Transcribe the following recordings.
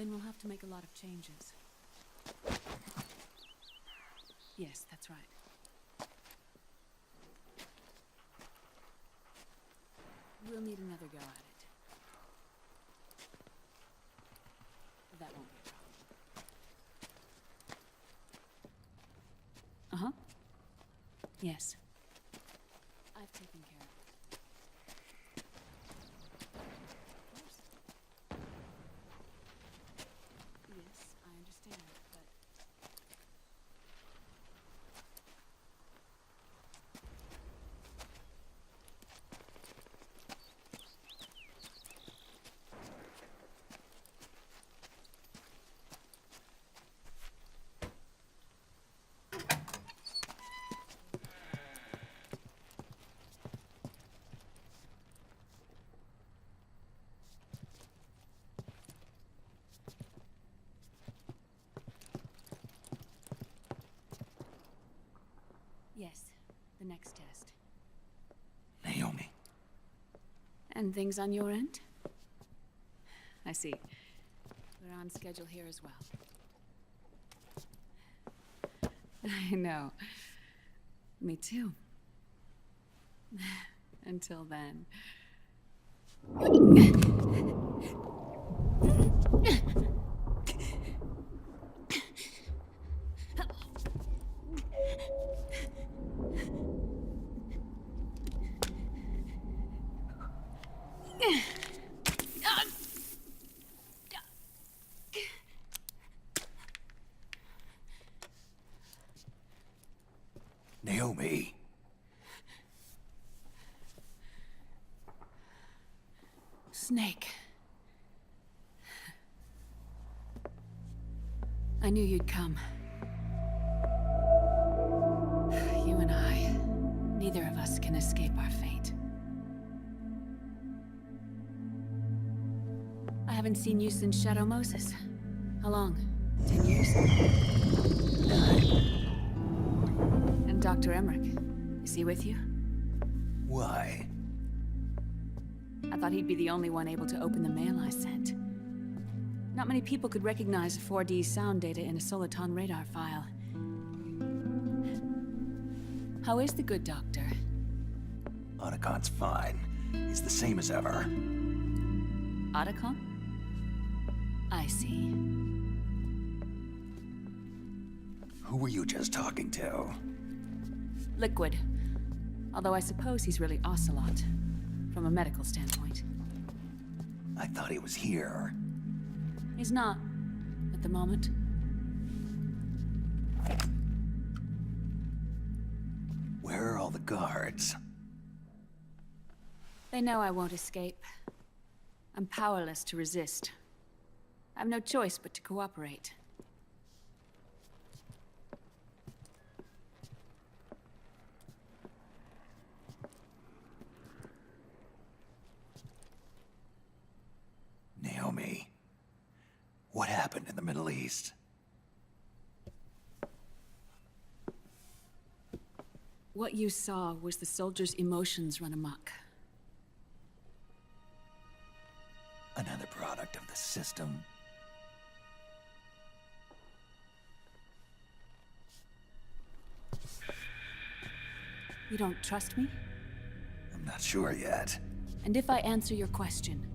Then we'll have to make a lot of changes. Yes, that's right. We'll need another go at it. That won't be a problem. Yes. I've taken care of it. Of course. Yes, I understand, but... Yes, the next test. Naomi. And things on your end? I see. We're on schedule here as well. I know. Me too. Until then. Naomi. Snake. I knew you'd come. You and I, neither of us can escape our fate. I haven't seen you since Shadow Moses. How long? 10 years? 9. And Dr. Emmerich, is he with you? Why? I thought he'd be the only one able to open the mail I sent. Not many people could recognize 4D sound data in a Soliton radar file. How is the good doctor? Otacon's fine. He's the same as ever. Otacon? I see. Who were you just talking to? Liquid. Although I suppose he's really Ocelot, from a medical standpoint. I thought he was here. He's not, at the moment. Where are all the guards? They know I won't escape. I'm powerless to resist. I have no choice but to cooperate. Naomi. What happened in the Middle East? What you saw was the soldiers' emotions run amok. Another product of the system? You don't trust me? I'm not sure yet. And if I answer your question?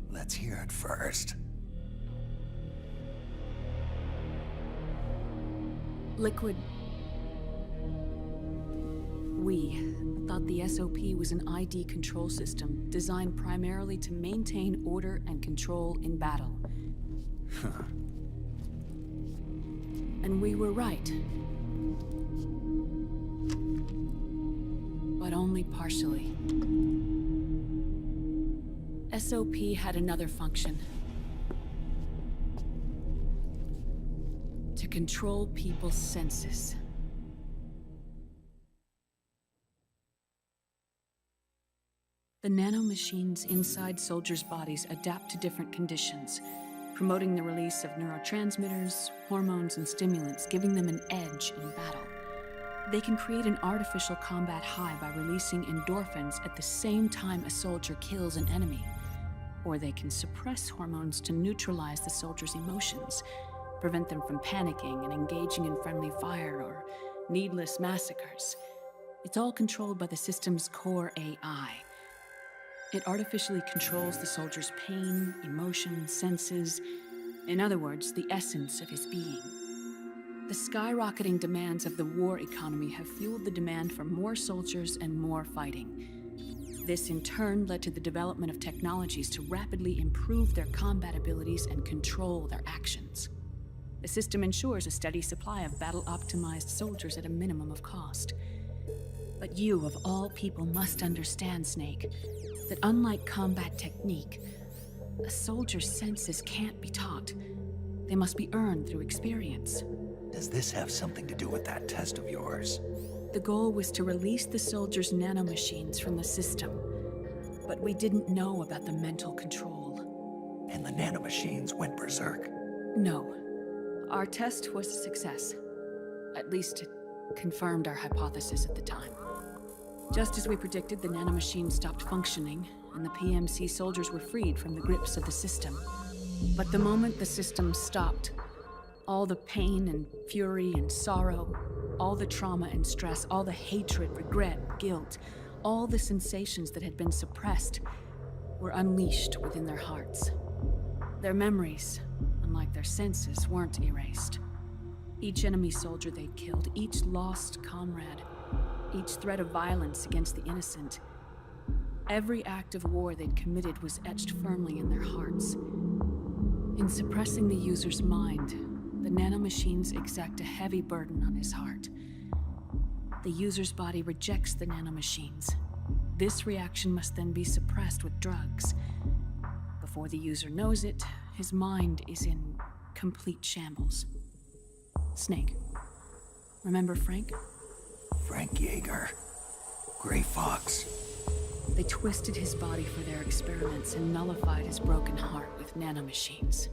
Let's hear it first. Liquid... We thought the SOP was an ID control system designed primarily to maintain order and control in battle. And we were right. But only partially. SOP had another function. To control people's senses. The nanomachines inside soldiers' bodies adapt to different conditions, promoting the release of neurotransmitters, hormones, and stimulants, giving them an edge in battle. They can create an artificial combat high by releasing endorphins at the same time a soldier kills an enemy, Or they can suppress hormones to neutralize the soldiers' emotions, prevent them from panicking and engaging in friendly fire or needless massacres. It's all controlled by the system's core AI. It artificially controls the soldier's pain, emotion, senses, in other words, the essence of his being. The skyrocketing demands of the war economy have fueled the demand for more soldiers and more fighting. This in turn led to the development of technologies to rapidly improve their combat abilities and control their actions. The system ensures a steady supply of battle-optimized soldiers at a minimum of cost. But you, of all people, must understand, Snake, that unlike combat technique, a soldier's senses can't be taught. They must be earned through experience. Does this have something to do with that test of yours? The goal was to release the soldiers' nanomachines from the system, but we didn't know about the mental control. And the nanomachines went berserk? No. Our test was a success. At least it confirmed our hypothesis at the time. Just as we predicted, the nanomachines stopped functioning, and the PMC soldiers were freed from the grips of the system. But the moment the system stopped, all the pain and fury and sorrow, all the trauma and stress, all the hatred, regret, guilt, all the sensations that had been suppressed were unleashed within their hearts. Their memories, unlike their senses, weren't erased. Each enemy soldier they'd killed, each lost comrade, each threat of violence against the innocent, every act of war they'd committed was etched firmly in their hearts. In suppressing the user's mind, the nanomachines exact a heavy burden on his heart. The user's body rejects the nanomachines. This reaction must then be suppressed with drugs. Before the user knows it, his mind is in complete shambles. Snake. Remember Frank? Frank Yeager. Gray Fox. They twisted his body for their experiments and nullified his broken heart with nanomachines.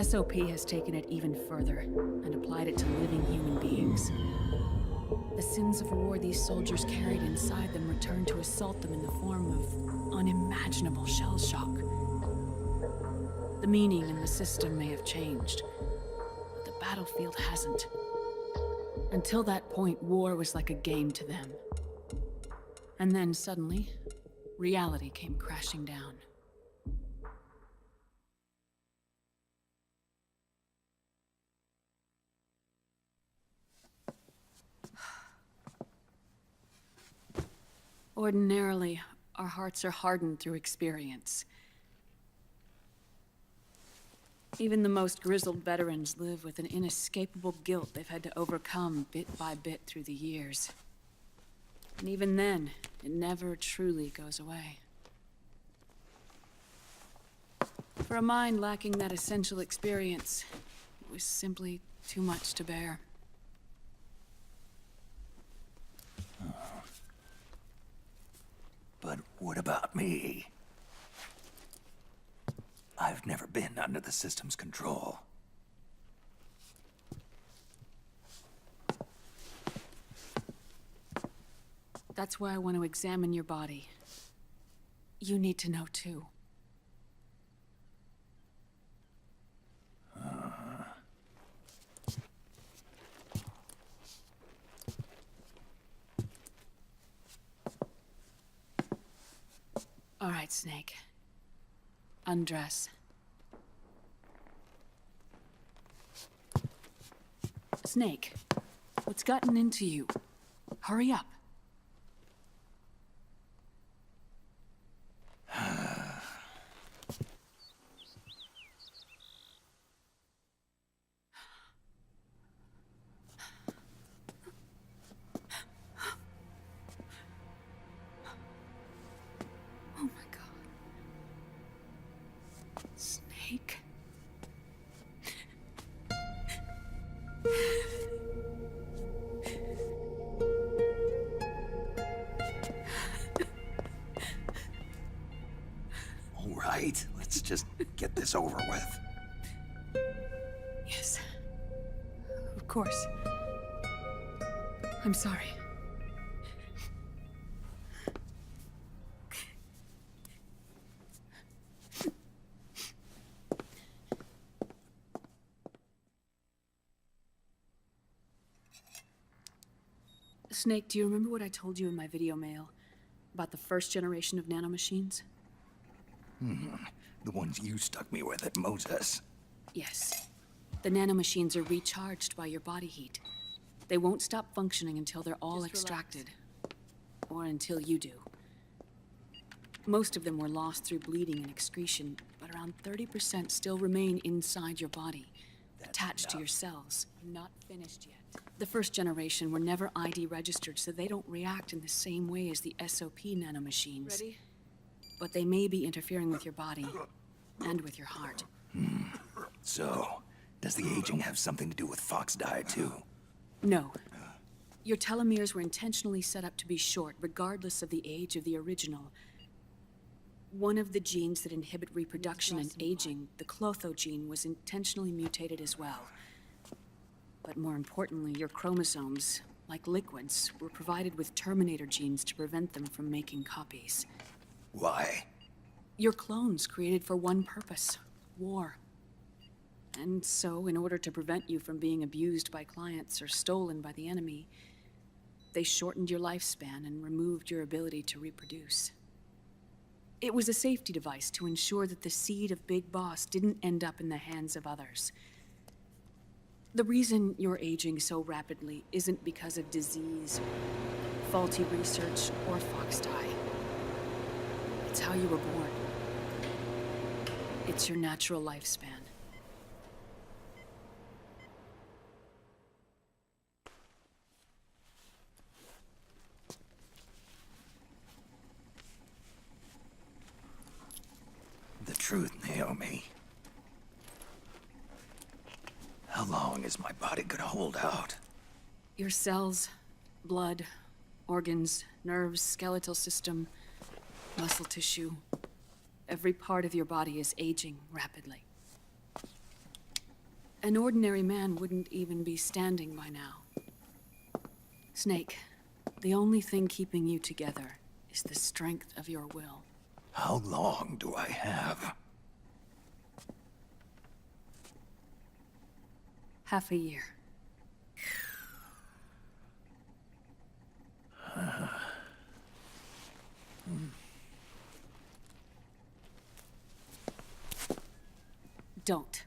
SOP has taken it even further and applied it to living human beings. The sins of war these soldiers carried inside them returned to assault them in the form of unimaginable shell shock. The meaning in the system may have changed, but the battlefield hasn't. Until that point, war was like a game to them. And then suddenly, reality came crashing down. Ordinarily, our hearts are hardened through experience. Even the most grizzled veterans live with an inescapable guilt they've had to overcome bit by bit through the years. And even then, it never truly goes away. For a mind lacking that essential experience, it was simply too much to bear. But what about me? I've never been under the system's control. That's why I want to examine your body. You need to know too. All right, Snake. Undress. Snake, what's gotten into you? Hurry up. Oh my God. Snake. All right, let's just get this over with. Yes. Of course. I'm sorry. Snake, do you remember what I told you in my video mail about the first generation of nanomachines? The ones you stuck me with at Moses. Yes. The nanomachines are recharged by your body heat. They won't stop functioning until they're all extracted. Or until you do. Most of them were lost through bleeding and excretion, but around 30% still remain inside your body, attached to your cells. Not finished yet. The first generation were never ID registered, so they don't react in the same way as the SOP nanomachines. Ready? But they may be interfering with your body, and with your heart. So, does the aging have something to do with FIXDIE too? No. Your telomeres were intentionally set up to be short, regardless of the age of the original. One of the genes that inhibit reproduction and aging, the Clotho gene, was intentionally mutated as well. But more importantly, your chromosomes, like liquids, were provided with terminator genes to prevent them from making copies. Why? Your clones created for one purpose: war. And so, in order to prevent you from being abused by clients or stolen by the enemy, they shortened your lifespan and removed your ability to reproduce. It was a safety device to ensure that the seed of Big Boss didn't end up in the hands of others. The reason you're aging so rapidly isn't because of disease, faulty research, or FIXDIE. It's how you were born. It's your natural lifespan. The truth, Naomi. How long is my body gonna hold out? Your cells, blood, organs, nerves, skeletal system, muscle tissue. Every part of your body is aging rapidly. An ordinary man wouldn't even be standing by now. Snake, the only thing keeping you together is the strength of your will. How long do I have? Half a year. Don't.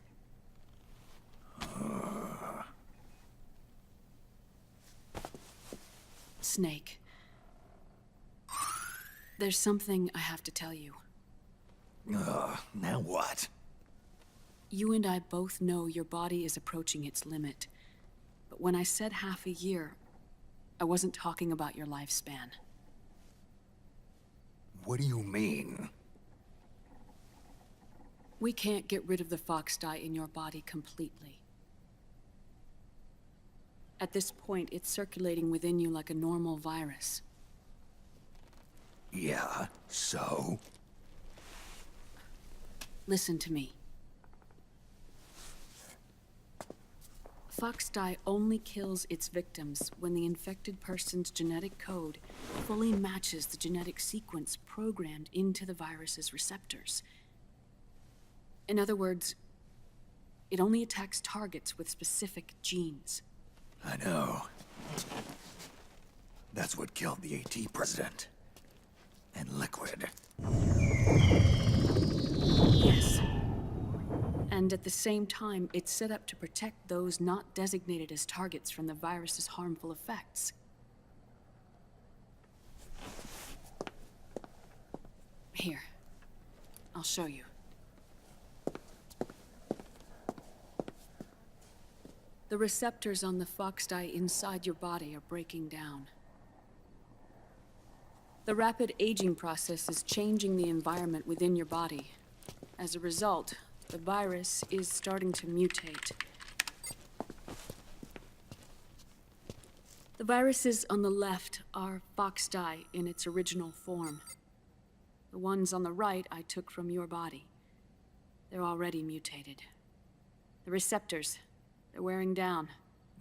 Snake. There's something I have to tell you. Now what? You and I both know your body is approaching its limit. But when I said half a year, I wasn't talking about your lifespan. What do you mean? We can't get rid of the FIXDIE in your body completely. At this point, it's circulating within you like a normal virus. Yeah, so? Listen to me. FIXDIE only kills its victims when the infected person's genetic code fully matches the genetic sequence programmed into the virus's receptors. In other words, it only attacks targets with specific genes. I know. That's what killed the AT president. And Liquid. Yes. And at the same time, it's set up to protect those not designated as targets from the virus's harmful effects. Here, I'll show you. The receptors on the FIXDIE inside your body are breaking down. The rapid aging process is changing the environment within your body. As a result, the virus is starting to mutate. The viruses on the left are FIXDIE in its original form. The ones on the right I took from your body. They're already mutated. The receptors, they're wearing down.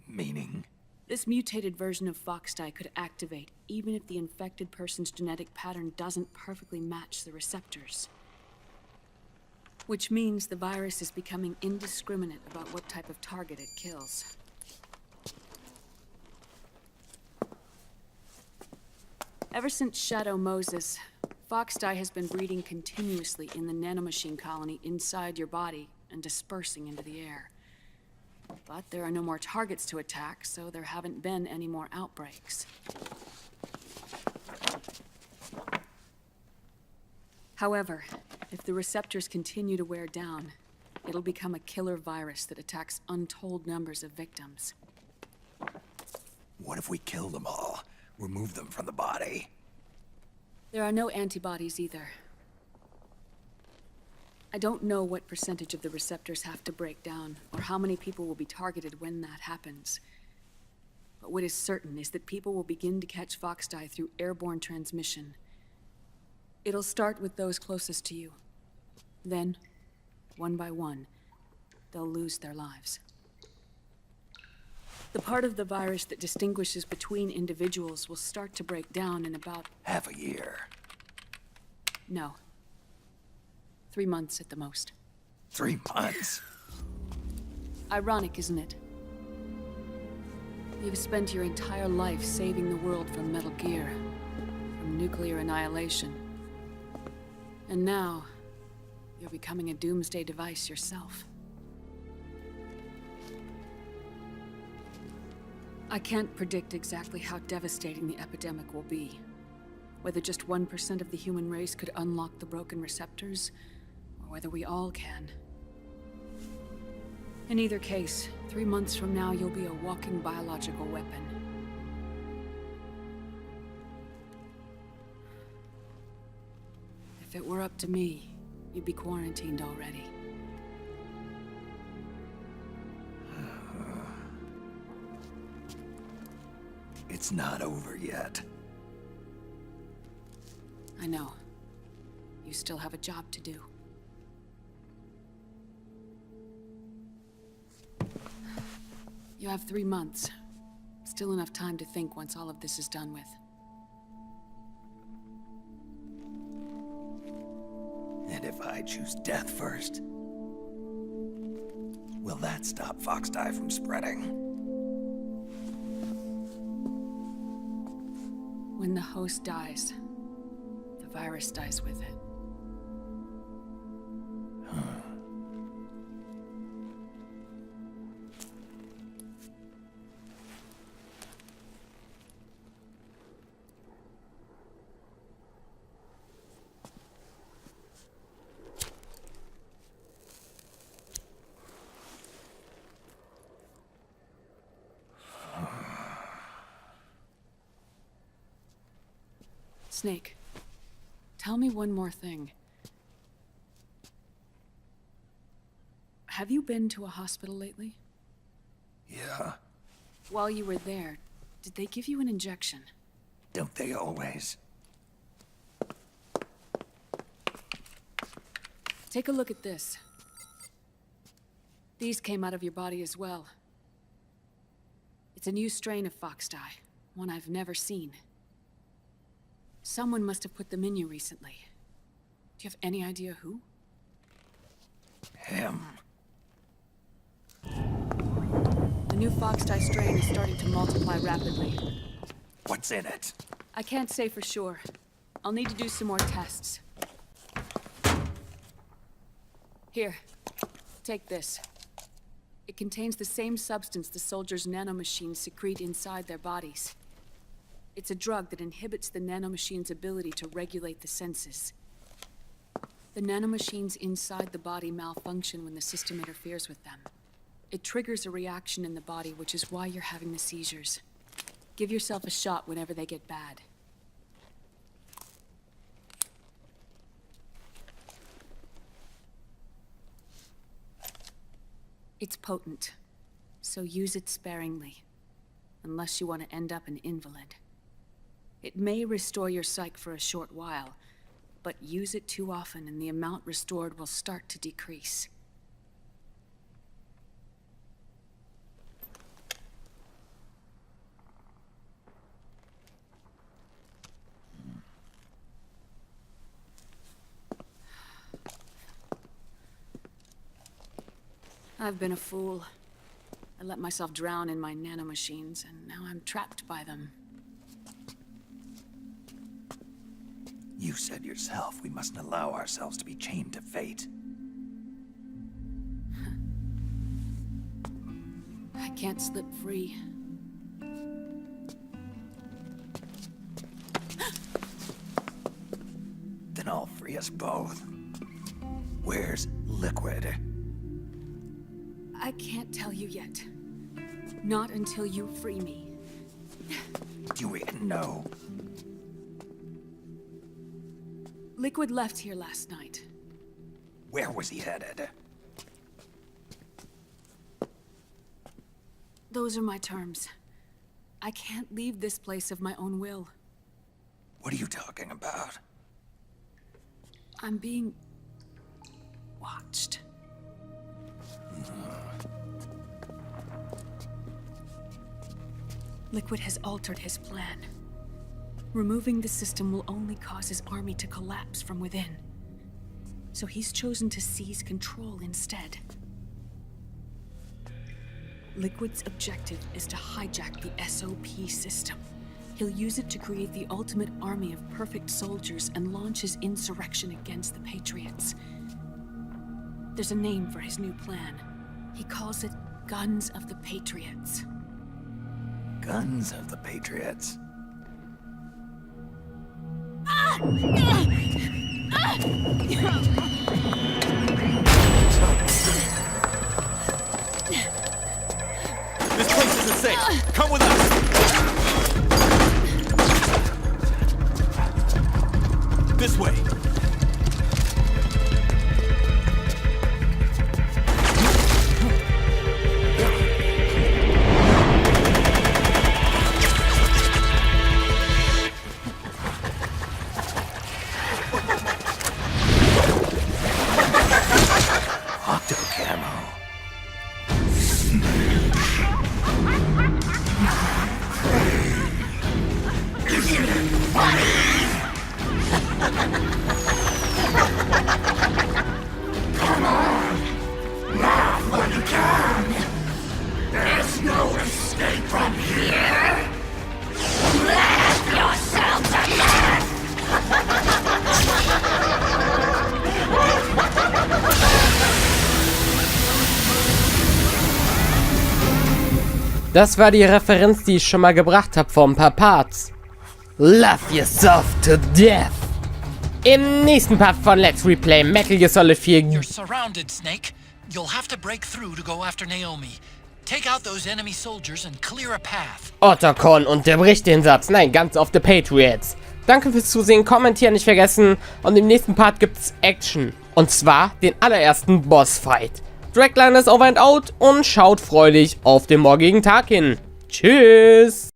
Meaning? This mutated version of FIXDIE could activate even if the infected person's genetic pattern doesn't perfectly match the receptors. Which means the virus is becoming indiscriminate about what type of target it kills. Ever since Shadow Moses, FIXDIE has been breeding continuously in the nanomachine colony inside your body and dispersing into the air. But there are no more targets to attack, so there haven't been any more outbreaks. However, if the receptors continue to wear down, it'll become a killer virus that attacks untold numbers of victims. What if we kill them all? Remove them from the body? There are no antibodies either. I don't know what percentage of the receptors have to break down, or how many people will be targeted when that happens. But what is certain is that people will begin to catch FIXDIE through airborne transmission. It'll start with those closest to you. Then, one by one, they'll lose their lives. The part of the virus that distinguishes between individuals will start to break down in about... half a year. No. 3 months at the most. 3 months? Ironic, isn't it? You've spent your entire life saving the world from Metal Gear, from nuclear annihilation. And now, you're becoming a doomsday device yourself. I can't predict exactly how devastating the epidemic will be. Whether just 1% of the human race could unlock the broken receptors, or whether we all can. In either case, 3 months from now, you'll be a walking biological weapon. If it were up to me, you'd be quarantined already. It's not over yet. I know. You still have a job to do. You have 3 months. Still enough time to think once all of this is done with. And if I choose death first, will that stop FIXDIE from spreading? When the host dies, the virus dies with it. Snake, tell me one more thing. Have you been to a hospital lately? Yeah. While you were there, did they give you an injection? Don't they always? Take a look at this. These came out of your body as well. It's a new strain of FIXDIE, one I've never seen. Someone must have put them in you recently. Do you have any idea who? Him. The new FIXDIE strain is starting to multiply rapidly. What's in it? I can't say for sure. I'll need to do some more tests. Here, take this. It contains the same substance the soldiers' nanomachines secrete inside their bodies. It's a drug that inhibits the nanomachine's ability to regulate the senses. The nanomachines inside the body malfunction when the system interferes with them. It triggers a reaction in the body, which is why you're having the seizures. Give yourself a shot whenever they get bad. It's potent, so use it sparingly, unless you want to end up an invalid. It may restore your psyche for a short while, but use it too often and the amount restored will start to decrease. I've been a fool. I let myself drown in my nanomachines, and now I'm trapped by them. You said yourself we mustn't allow ourselves to be chained to fate. I can't slip free. Then I'll free us both. Where's Liquid? I can't tell you yet. Not until you free me. Do we know? Liquid left here last night. Where was he headed? Those are my terms. I can't leave this place of my own will. What are you talking about? I'm being watched. Liquid has altered his plan. Removing the system will only cause his army to collapse from within. So he's chosen to seize control instead. Liquid's objective is to hijack the SOP system. He'll use it to create the ultimate army of perfect soldiers and launch his insurrection against the Patriots. There's a name for his new plan. He calls it Guns of the Patriots. Guns of the Patriots. This place isn't safe. Come with us. This way. Octo camo. Come on! Laugh when you can! There's no escape from here! Laugh yourself to death! Das war die Referenz, die ich schon mal gebracht habe vor ein paar Parts. Love yourself to death. Im nächsten Part von Let's Replay Metal Gear Solid 4. You're surrounded, Snake. You'll have to break through to go after Naomi. Take out those enemy soldiers and clear a path. Otacon unterbricht den Satz. Nein, ganz auf the Patriots. Danke fürs Zusehen, kommentieren nicht vergessen. Und im nächsten Part gibt's Action. Und zwar den allerersten Bossfight. Dragline ist over and out und schaut freudig auf den morgigen Tag hin. Tschüss!